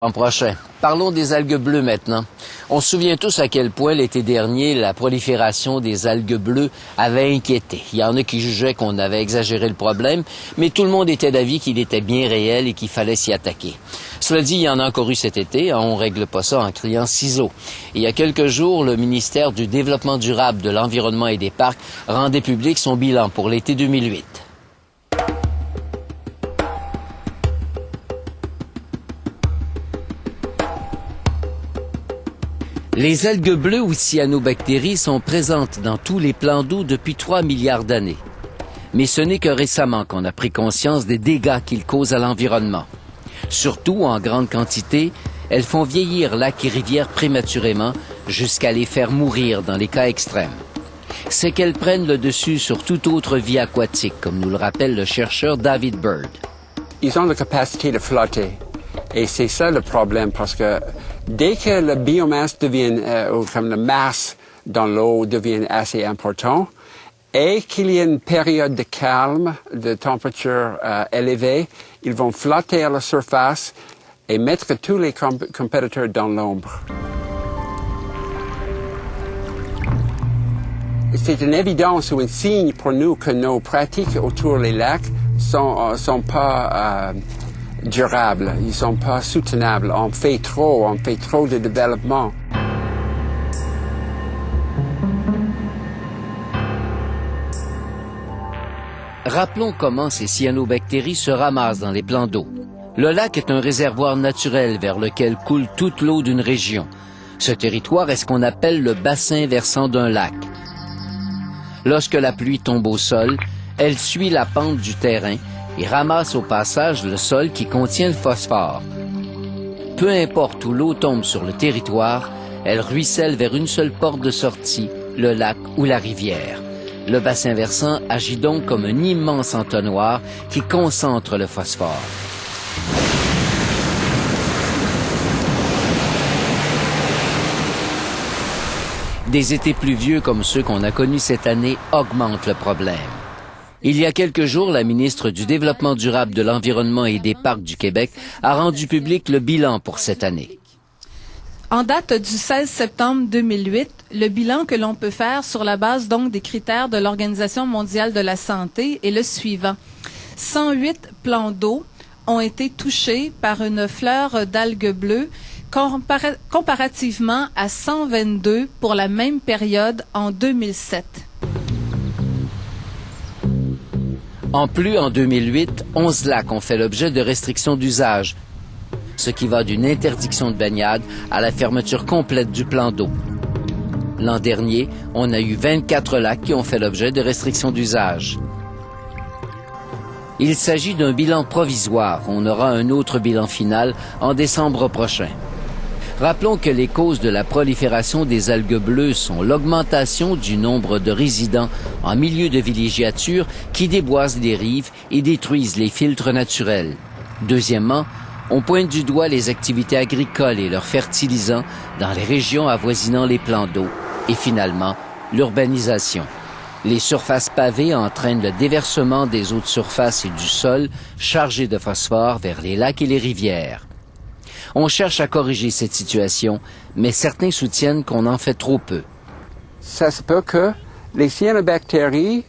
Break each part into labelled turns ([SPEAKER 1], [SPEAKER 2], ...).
[SPEAKER 1] En prochain. Parlons des algues bleues maintenant. On se souvient tous à quel point l'été dernier, la prolifération des algues bleues avait inquiété. Il y en a qui jugeaient qu'on avait exagéré le problème, mais tout le monde était d'avis qu'il était bien réel et qu'il fallait s'y attaquer. Cela dit, il y en a encore eu cet été. On règle pas ça en criant ciseaux. Il y a quelques jours, le ministère du Développement durable, de l'Environnement et des Parcs rendait public son bilan pour l'été 2008. Les algues bleues ou cyanobactéries sont présentes dans tous les plans d'eau depuis 3 milliards d'années. Mais ce n'est que récemment qu'on a pris conscience des dégâts qu'ils causent à l'environnement. Surtout, en grande quantité, elles font vieillir lacs et rivières prématurément jusqu'à les faire mourir dans les cas extrêmes. C'est qu'elles prennent le dessus sur toute autre vie aquatique, comme nous le rappelle le chercheur David Bird.
[SPEAKER 2] Ils ont la capacité de flotter. Et c'est ça le problème, parce que dès que la biomasse devient, ou comme la masse dans l'eau devient assez important, et qu'il y ait une période de calme, de température élevée, ils vont flotter à la surface et mettre tous les compétiteurs dans l'ombre. C'est une évidence ou un signe pour nous que nos pratiques autour des lacs sont pas durables, ils sont pas soutenables. On fait trop de développement.
[SPEAKER 1] Rappelons comment ces cyanobactéries se ramassent dans les plans d'eau. Le lac est un réservoir naturel vers lequel coule toute l'eau d'une région. Ce territoire est ce qu'on appelle le bassin versant d'un lac. Lorsque la pluie tombe au sol, elle suit la pente du terrain et ramasse au passage le sol qui contient le phosphore. Peu importe où l'eau tombe sur le territoire, elle ruisselle vers une seule porte de sortie, le lac ou la rivière. Le bassin versant agit donc comme un immense entonnoir qui concentre le phosphore. Des étés pluvieux comme ceux qu'on a connus cette année augmentent le problème. Il y a quelques jours, la ministre du Développement durable, de l'Environnement et des Parcs du Québec a rendu public le bilan pour cette année.
[SPEAKER 3] En date du 16 septembre 2008, le bilan que l'on peut faire sur la base donc des critères de l'Organisation mondiale de la santé est le suivant. 108 plans d'eau ont été touchés par une fleur d'algues bleues comparativement à 122 pour la même période en 2007.
[SPEAKER 1] En plus, en 2008, 11 lacs ont fait l'objet de restrictions d'usage, ce qui va d'une interdiction de baignade à la fermeture complète du plan d'eau. L'an dernier, on a eu 24 lacs qui ont fait l'objet de restrictions d'usage. Il s'agit d'un bilan provisoire. On aura un autre bilan final en décembre prochain. Rappelons que les causes de la prolifération des algues bleues sont l'augmentation du nombre de résidents en milieu de villégiature qui déboisent les rives et détruisent les filtres naturels. Deuxièmement, on pointe du doigt les activités agricoles et leurs fertilisants dans les régions avoisinant les plans d'eau. Et finalement, l'urbanisation. Les surfaces pavées entraînent le déversement des eaux de surface et du sol chargées de phosphore vers les lacs et les rivières. On cherche à corriger cette situation, mais certains soutiennent qu'on en fait trop peu.
[SPEAKER 2] Ça se peut que les cyanobactéries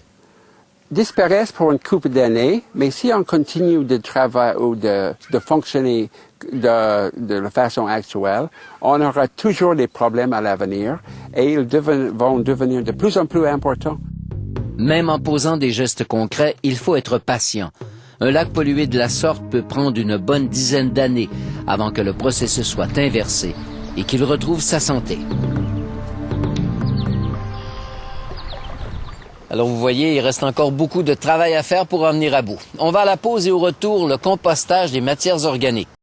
[SPEAKER 2] disparaissent pour une couple d'années, mais si on continue de travailler ou de fonctionner de la façon actuelle, on aura toujours des problèmes à l'avenir et ils vont devenir de plus en plus importants.
[SPEAKER 1] Même en posant des gestes concrets, il faut être patient. Un lac pollué de la sorte peut prendre une bonne dizaine d'années avant que le processus soit inversé et qu'il retrouve sa santé. Alors vous voyez, il reste encore beaucoup de travail à faire pour en venir à bout. On va à la pause et au retour, le compostage des matières organiques.